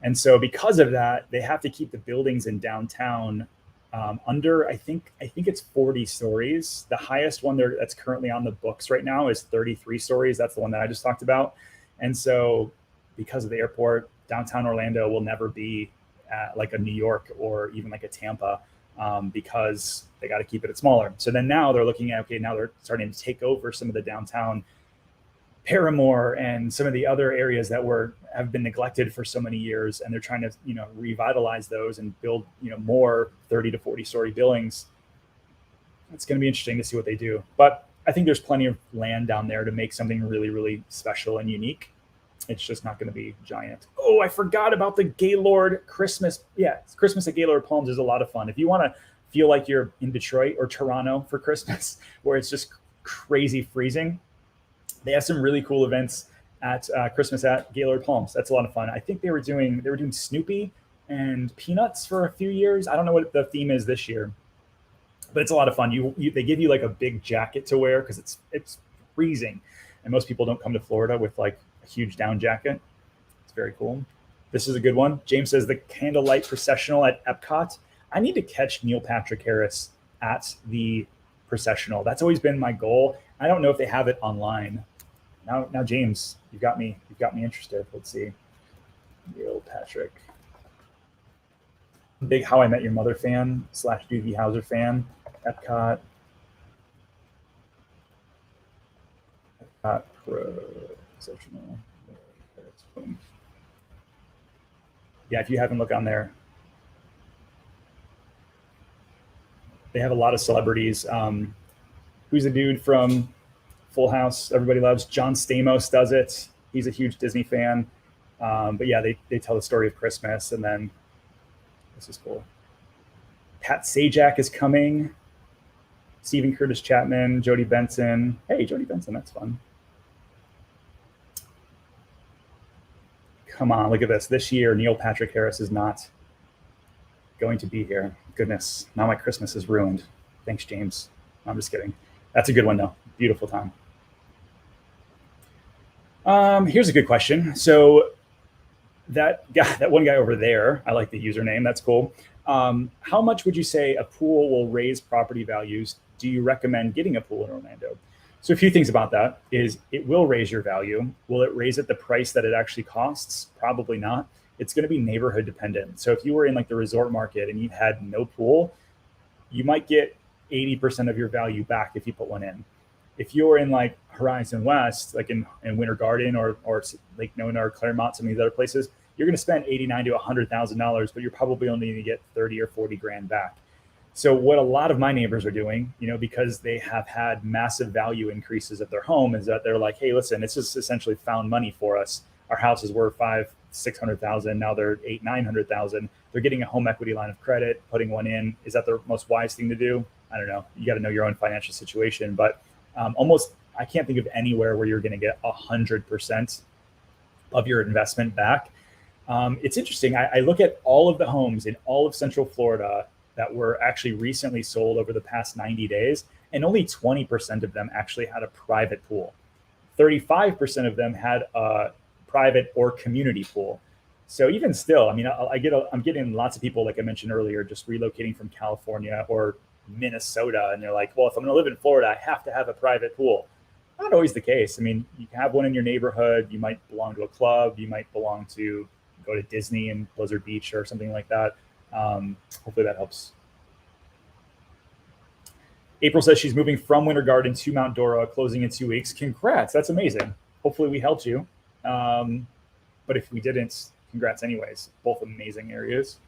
And so because of that, they have to keep the buildings in downtown under, I think it's 40 stories. The highest one there that's currently on the books right now is 33 stories. That's the one that I just talked about. And so because of the airport, downtown Orlando will never be like a New York or even like a Tampa because they got to keep it smaller. So then now they're looking at, okay, now they're starting to take over some of the downtown Paramore and some of the other areas that have been neglected for so many years. And they're trying to, revitalize those and build, more 30 to 40 story buildings. It's going to be interesting to see what they do. But I think there's plenty of land down there to make something really, really special and unique. It's just not going to be giant. Oh, I forgot about the Gaylord Christmas. Yeah, Christmas at Gaylord Palms is a lot of fun. If you want to feel like you're in Detroit or Toronto for Christmas, where it's just crazy freezing, they have some really cool events at Christmas at Gaylord Palms. That's a lot of fun. I think they were doing Snoopy and Peanuts for a few years. I don't know what the theme is this year, but it's a lot of fun. They give you like a big jacket to wear because it's freezing, and most people don't come to Florida with like a huge down jacket. It's very cool. This is a good one. James says the candlelight processional at Epcot. I need to catch Neil Patrick Harris at the processional. That's always been my goal. I don't know if they have it online. Now, James, you've got me interested. Let's see. Neil Patrick. Big How I Met Your Mother fan / Doogie Howser fan. Epcot processional. Yeah, if you haven't looked on there. They have a lot of celebrities. Who's the dude from Full House? Everybody loves John Stamos. Does it? He's a huge Disney fan. But yeah, they tell the story of Christmas, and then this is cool. Pat Sajak is coming. Stephen Curtis Chapman, Jodie Benson. Hey, Jodie Benson, that's fun. Come on, look at this. This year, Neil Patrick Harris is not going to be here. Goodness, now my Christmas is ruined. Thanks, James. No, I'm just kidding. That's a good one, though. Beautiful time. Here's a good question. So that one guy over there, I like the username. That's cool. How much would you say a pool will raise property values? Do you recommend getting a pool in Orlando? So a few things about that is it will raise your value. Will it raise at the price that it actually costs? Probably not. It's going to be neighborhood dependent. So if you were in like the resort market and you had no pool, you might get 80% of your value back if you put one in. If you're in like Horizon West, like in Winter Garden or Lake Nona or Claremont, some of these other places, you're going to spend $89,000 to $100,000, but you're probably only going to get 30 or 40 grand back. So what a lot of my neighbors are doing, because they have had massive value increases at their home, is that they're like, hey, listen, it's just essentially found money for us. Our houses were $500,000-$600,000. Now they're $800,000-$900,000. They're getting a home equity line of credit, putting one in. Is that the most wise thing to do? I don't know. You got to know your own financial situation, but almost, I can't think of anywhere where you're going to get 100% of your investment back. It's interesting. I look at all of the homes in all of Central Florida that were actually recently sold over the past 90 days, and only 20% of them actually had a private pool. 35% of them had a private or community pool. So even still, I mean, I'm getting lots of people, like I mentioned earlier, just relocating from California or Minnesota, and they're like, well, if I'm going to live in Florida, I have to have a private pool. Not always the case. I mean, you can have one in your neighborhood. You might belong to a club. You might belong to go to Disney and Blizzard Beach or something like that. Hopefully that helps. April says she's moving from Winter Garden to Mount Dora, closing in 2 weeks. Congrats. That's amazing. Hopefully we helped you. But if we didn't, congrats anyways. Both amazing areas.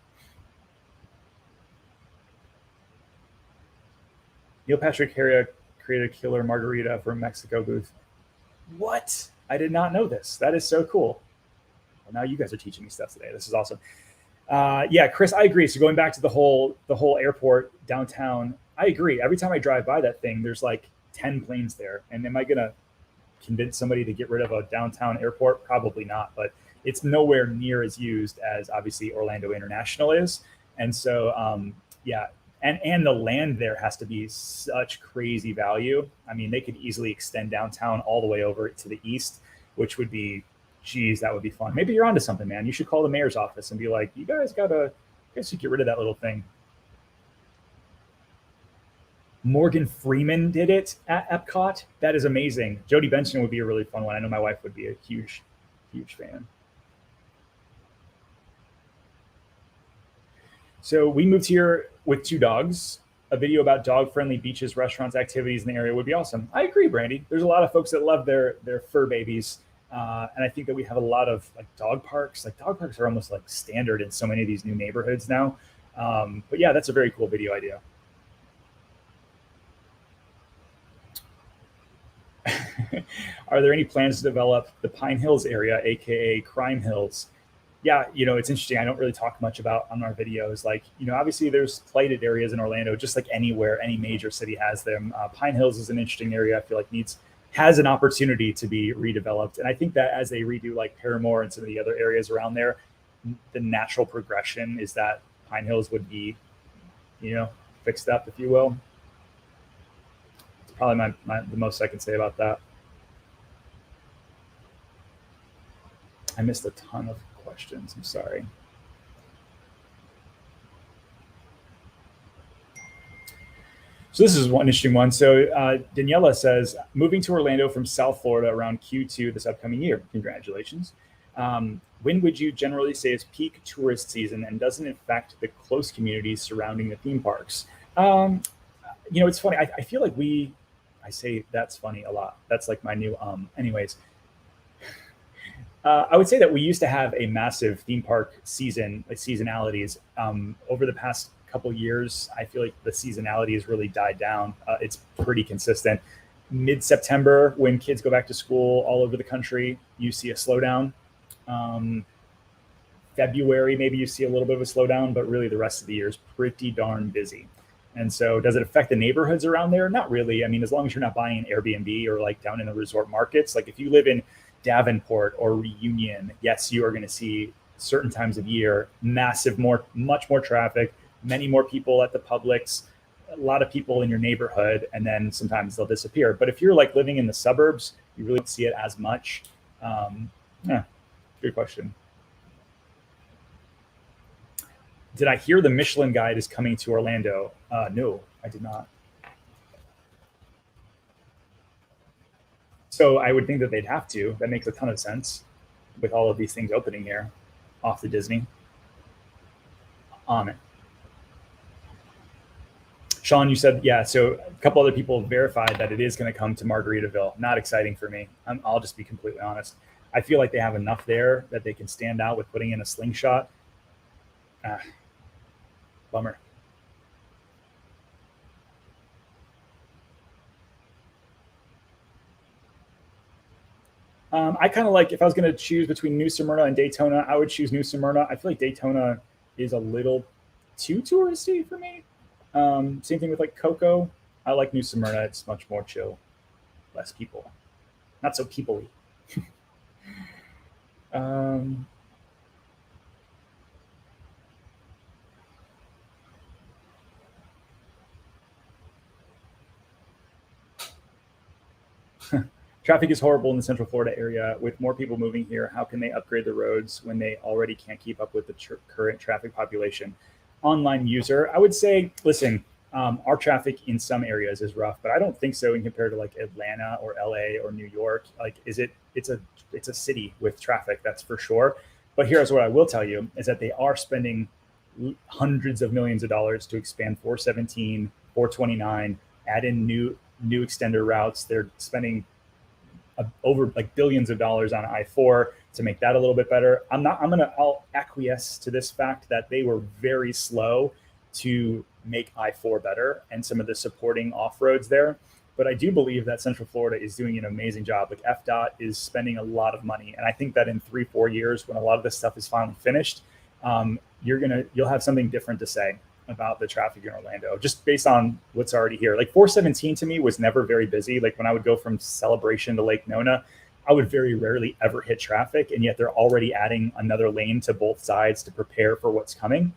Neil Patrick Harris created a killer margarita from Mexico booth. What? I did not know this. That is so cool. Well, now you guys are teaching me stuff today. This is awesome. Yeah, Chris, I agree. So going back to the whole airport downtown, I agree. Every time I drive by that thing, there's like 10 planes there. And am I going to convince somebody to get rid of a downtown airport? Probably not, but it's nowhere near as used as obviously Orlando International is. And so, yeah. And the land there has to be such crazy value. I mean, they could easily extend downtown all the way over to the east, which would be, geez, that would be fun. Maybe you're onto something, man. You should call the mayor's office and be like, you guys should get rid of that little thing. Morgan Freeman did it at Epcot. That is amazing. Jodie Benson would be a really fun one. I know my wife would be a huge, huge fan. So we moved here with 2 dogs. A video about dog-friendly beaches, restaurants, activities in the area would be awesome. I agree, Brandy. There's a lot of folks that love their fur babies. And I think that we have a lot of like dog parks. Like dog parks are almost like standard in so many of these new neighborhoods now. But yeah, that's a very cool video idea. Are there any plans to develop the Pine Hills area, AKA Crime Hills? Yeah, it's interesting. I don't really talk much about on our videos. Like, obviously there's blighted areas in Orlando, just like anywhere, any major city has them. Pine Hills is an interesting area. I feel like has an opportunity to be redeveloped. And I think that as they redo like Paramore and some of the other areas around there, the natural progression is that Pine Hills would be, fixed up, if you will. It's probably the most I can say about that. I missed a ton of questions. I'm sorry. So this is one interesting one. So Daniela says, moving to Orlando from South Florida around Q2 this upcoming year. Congratulations. When would you generally say is peak tourist season, and doesn't it affect the close communities surrounding the theme parks? It's funny. I feel like I say that's funny a lot. That's like my new anyways. I would say that we used to have a massive theme park season, like seasonalities, over the past couple years, I feel like the seasonality has really died down. It's pretty consistent. Mid-September, when kids go back to school all over the country, you see a slowdown. February, maybe you see a little bit of a slowdown, but really the rest of the year is pretty darn busy. And so does it affect the neighborhoods around there? Not really. I mean, as long as you're not buying an Airbnb or like down in the resort markets, like if you live in Davenport or Reunion, yes, you are going to see certain times of year, much more traffic, many more people at the Publix, a lot of people in your neighborhood, and then sometimes they'll disappear. But if you're like living in the suburbs, you really don't see it as much. Yeah, good question. Did I hear the Michelin Guide is coming to Orlando? No, I did not. So I would think that they'd have to. That makes a ton of sense with all of these things opening here off the Disney. On it. Sean, you said, yeah, so a couple other people verified that it is going to come to Margaritaville. Not exciting for me. I'll just be completely honest. I feel like they have enough there that they can stand out with putting in a slingshot. Bummer. I kind of like, if I was going to choose between New Smyrna and Daytona, I would choose New Smyrna. I feel like Daytona is a little too touristy for me. Same thing with like Coco. I like New Smyrna. It's much more chill, less people, not so people-y. Traffic is horrible in the Central Florida area. With more people moving here, how can they upgrade the roads when they already can't keep up with the current traffic population? Online user, I would say, listen, our traffic in some areas is rough, but I don't think so in compared to like Atlanta or LA or New York. Like, it's a city with traffic, that's for sure. But here's what I will tell you is that they are spending hundreds of millions of dollars to expand 417, 429, add in new extender routes. They're spending over like billions of dollars on I-4 to make that a little bit better. I'll acquiesce to this fact that they were very slow to make I-4 better and some of the supporting off-roads there. But I do believe that Central Florida is doing an amazing job. Like FDOT is spending a lot of money. And I think that in 3-4 years, when a lot of this stuff is finally finished, you'll have something different to say about the traffic in Orlando, just based on what's already here. Like 417 to me was never very busy. Like when I would go from Celebration to Lake Nona, I would very rarely ever hit traffic. And yet they're already adding another lane to both sides to prepare for what's coming.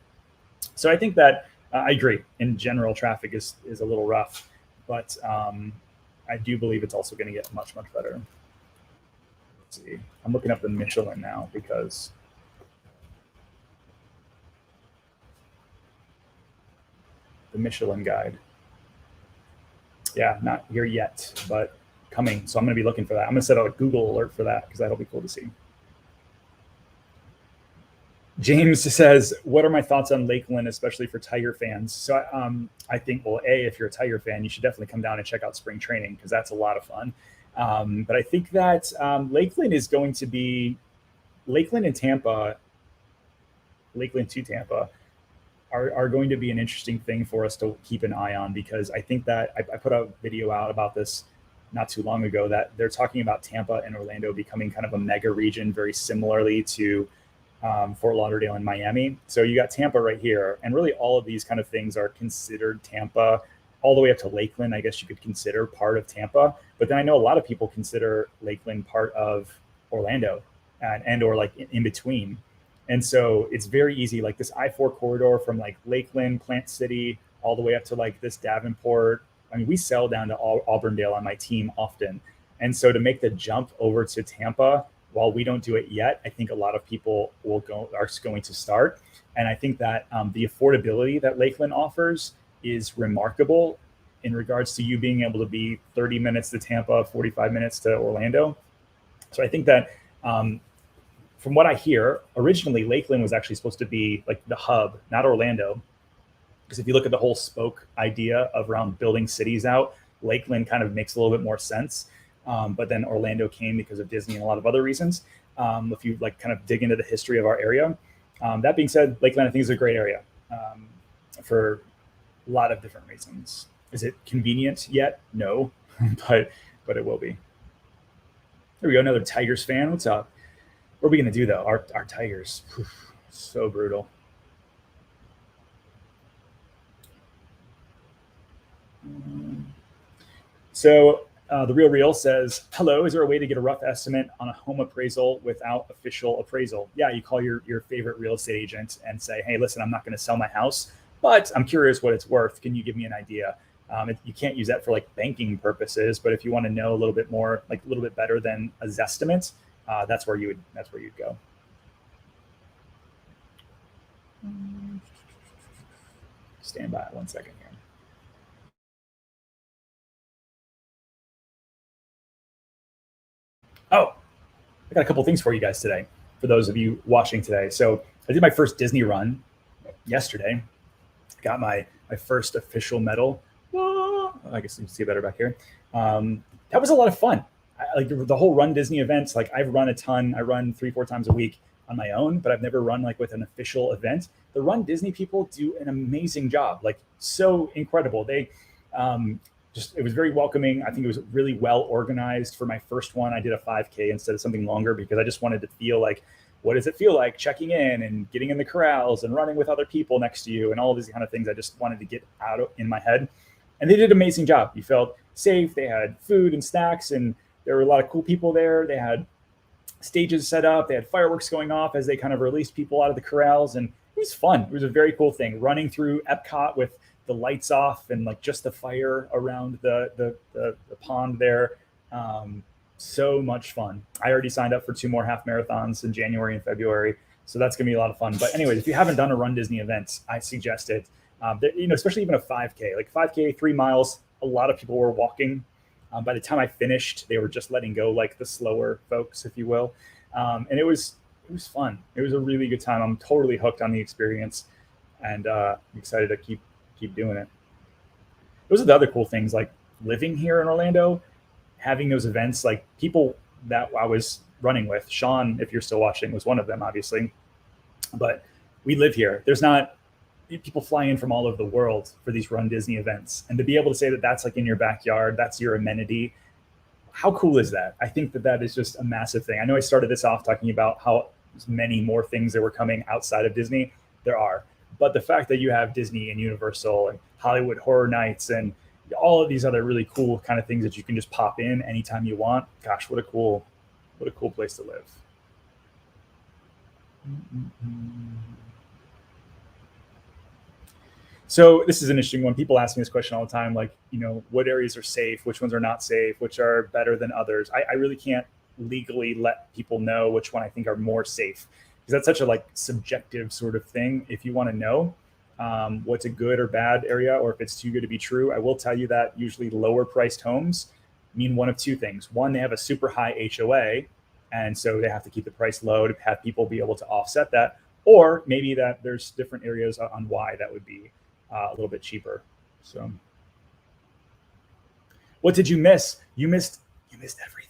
So I think that I agree. In general, traffic is a little rough, but I do believe it's also going to get much, much better. Let's see. I'm looking up the Michelin now because the Michelin Guide. Yeah, not here yet, but coming. So I'm going to be looking for that. I'm going to set a Google alert for that because that'll be cool to see. James says, what are my thoughts on Lakeland, especially for Tiger fans? So I think, well, if you're a Tiger fan, you should definitely come down and check out spring training because that's a lot of fun. But I think that Lakeland is going to be, Lakeland to Tampa are going to be an interesting thing for us to keep an eye on, because I think that I put a video out about this not too long ago that they're talking about Tampa and Orlando becoming kind of a mega region, very similarly to Fort Lauderdale and Miami. So you got Tampa right here, and really all of these kind of things are considered Tampa, all the way up to Lakeland. I guess you could consider part of Tampa, but then I know a lot of people consider Lakeland part of Orlando and or like in between. And so it's very easy, like this I-4 corridor from like Lakeland, Plant City, all the way up to like this Davenport. I mean, we sell down to Auburndale on my team often. And so to make the jump over to Tampa, while we don't do it yet, I think a lot of people are going to start. And I think that the affordability that Lakeland offers is remarkable in regards to you being able to be 30 minutes to Tampa, 45 minutes to Orlando. So I think that from what I hear, originally Lakeland was actually supposed to be like the hub, not Orlando. Because if you look at the whole spoke idea of around building cities out, Lakeland kind of makes a little bit more sense. But then Orlando came because of Disney and a lot of other reasons. If you like kind of dig into the history of our area. That being said, Lakeland I think is a great area. for a lot of different reasons. Is it convenient yet? No, but it will be. There we go. Another Tigers fan. What's up? What are we gonna do though? Our Tigers, so brutal. So the Real says, hello, is there a way to get a rough estimate on a home appraisal without official appraisal? Yeah, you call your favorite real estate agent and say, hey, listen, I'm not going to sell my house, but I'm curious what it's worth. Can you give me an idea? You can't use that for like banking purposes, but if you want to know a little bit more, like a little bit better than a Zestimate, that's where you'd go. Stand by 1 second here. Oh, I got a couple things for you guys today, for those of you watching today. So I did my first Disney run yesterday. Got my first official medal. I guess you can see it better back here. That was a lot of fun. Like the whole Run Disney events, like I've run a ton. I run 3-4 times a week on my own, but I've never run like with an official event. The Run Disney people do an amazing job, like so incredible. They it was very welcoming. I think it was really well organized. For my first one, I did a 5K instead of something longer because I just wanted to feel like, what does it feel like checking in and getting in the corrals and running with other people next to you and all of these kind of things I just wanted to get out in my head. And they did an amazing job. You felt safe. They had food and snacks, and there were a lot of cool people there. They had stages set up. They had fireworks going off as they kind of released people out of the corrals. And it was fun. It was a very cool thing. Running through Epcot with the lights off and like just the fire around the pond there. So much fun. I already signed up for 2 more half marathons in January and February. So that's going to be a lot of fun. But anyways, if you haven't done a Run Disney event, I suggest it. Especially even a 5K, like 5K, 3 miles, a lot of people were walking. By the time I finished, they were just letting go like the slower folks, if you will. And it was fun. It was a really good time. I'm totally hooked on the experience, and I'm excited to keep doing it. Those are the other cool things, like living here in Orlando, having those events, like people that I was running with. Sean, if you're still watching, was one of them, obviously. But we live here. There's not people fly in from all over the world for these Run Disney events, and to be able to say that that's like in your backyard, that's your amenity. How cool is that? I think that is just a massive thing. I know I started this off talking about how many more things that were coming outside of Disney. There are. But the fact that you have Disney and Universal and Hollywood Horror Nights and all of these other really cool kind of things that you can just pop in anytime you want. Gosh, what a cool place to live. So this is an interesting one. People ask me this question all the time, like, what areas are safe, which ones are not safe, which are better than others. I really can't legally let people know which one I think are more safe, because that's such a like subjective sort of thing. If you want to know what's a good or bad area, or if it's too good to be true, I will tell you that usually lower priced homes mean one of two things. One, they have a super high HOA, and so they have to keep the price low to have people be able to offset that. Or maybe that there's different areas on why that would be a little bit cheaper. So what did you miss? You missed everything.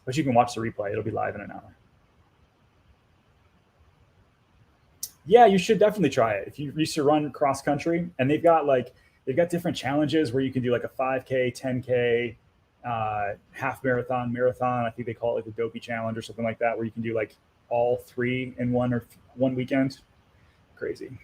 But you can watch the replay. It'll be live in an hour. Yeah, you should definitely try it. If you used to run cross country, and they've got different challenges where you can do like a 5K, 10K, half marathon. I think they call it like the Dopey Challenge or something like that, where you can do like all 3 in one weekend. Crazy.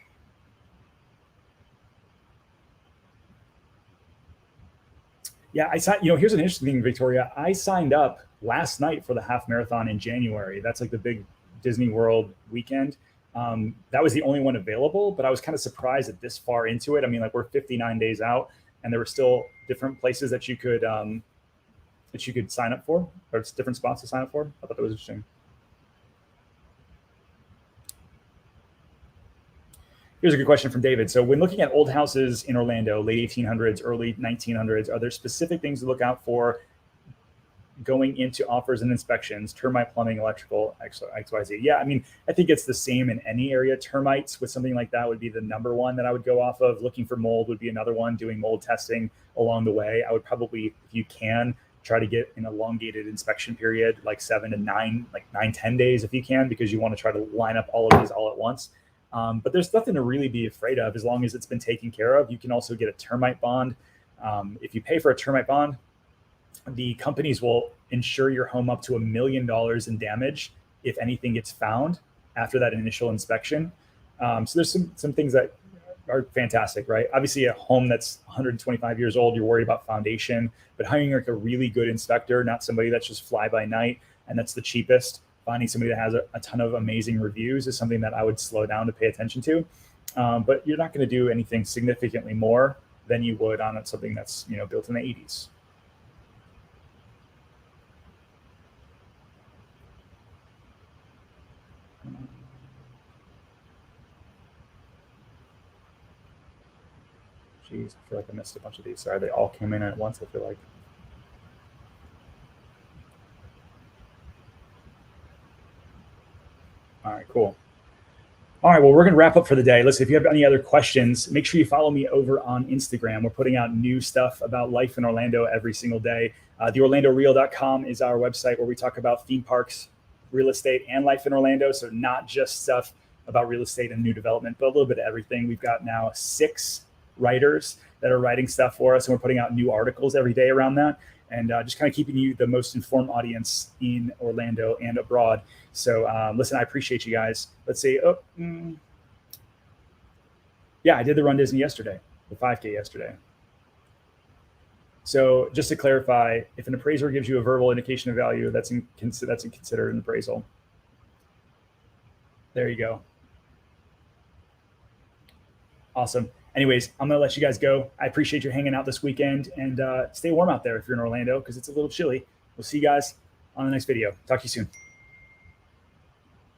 Yeah, here's an interesting thing, Victoria. I signed up last night for the half marathon in January. That's like the big Disney World weekend. That was the only one available, but I was kind of surprised that this far into it. I mean, like we're 59 days out, and there were still different places that you could sign up for, or different spots to sign up for. I thought that was interesting. Here's a good question from David. So when looking at old houses in Orlando, late 1800s, early 1900s, are there specific things to look out for going into offers and inspections? Termite, plumbing, electrical, XYZ. Yeah, I mean, I think it's the same in any area. Termites with something like that would be the number one that I would go off of. Looking for mold would be another one. Doing mold testing along the way. I would probably, if you can, try to get an elongated inspection period, like 7 to 9, like 9-10 days if you can, because you want to try to line up all of these all at once. But there's nothing to really be afraid of as long as it's been taken care of. You can also get a termite bond. If you pay for a termite bond, the companies will insure your home up to $1 million in damage if anything gets found after that initial inspection. So there's some things that are fantastic, right? Obviously, a home that's 125 years old, you're worried about foundation, but hiring like a really good inspector, not somebody that's just fly by night and that's the cheapest. Finding somebody that has a ton of amazing reviews is something that I would slow down to pay attention to. But you're not going to do anything significantly more than you would on something that's built in the 80s. Jeez, I feel like I missed a bunch of these. Sorry, they all came in at once, I feel like. All right, cool. All right, well, we're going to wrap up for the day. Listen, if you have any other questions, make sure you follow me over on Instagram. We're putting out new stuff about life in Orlando every single day. TheOrlandoReal.com is our website where we talk about theme parks, real estate, and life in Orlando. So not just stuff about real estate and new development, but a little bit of everything. We've got now 6 writers that are writing stuff for us, and we're putting out new articles every day around that, and just kind of keeping you the most informed audience in Orlando and abroad. So listen, I appreciate you guys. Let's see. Yeah, I did the Run Disney yesterday, the 5K yesterday. So just to clarify, if an appraiser gives you a verbal indication of value, that's considered an appraisal. There you go. Awesome. Anyways, I'm going to let you guys go. I appreciate you hanging out this weekend, and stay warm out there if you're in Orlando because it's a little chilly. We'll see you guys on the next video. Talk to you soon.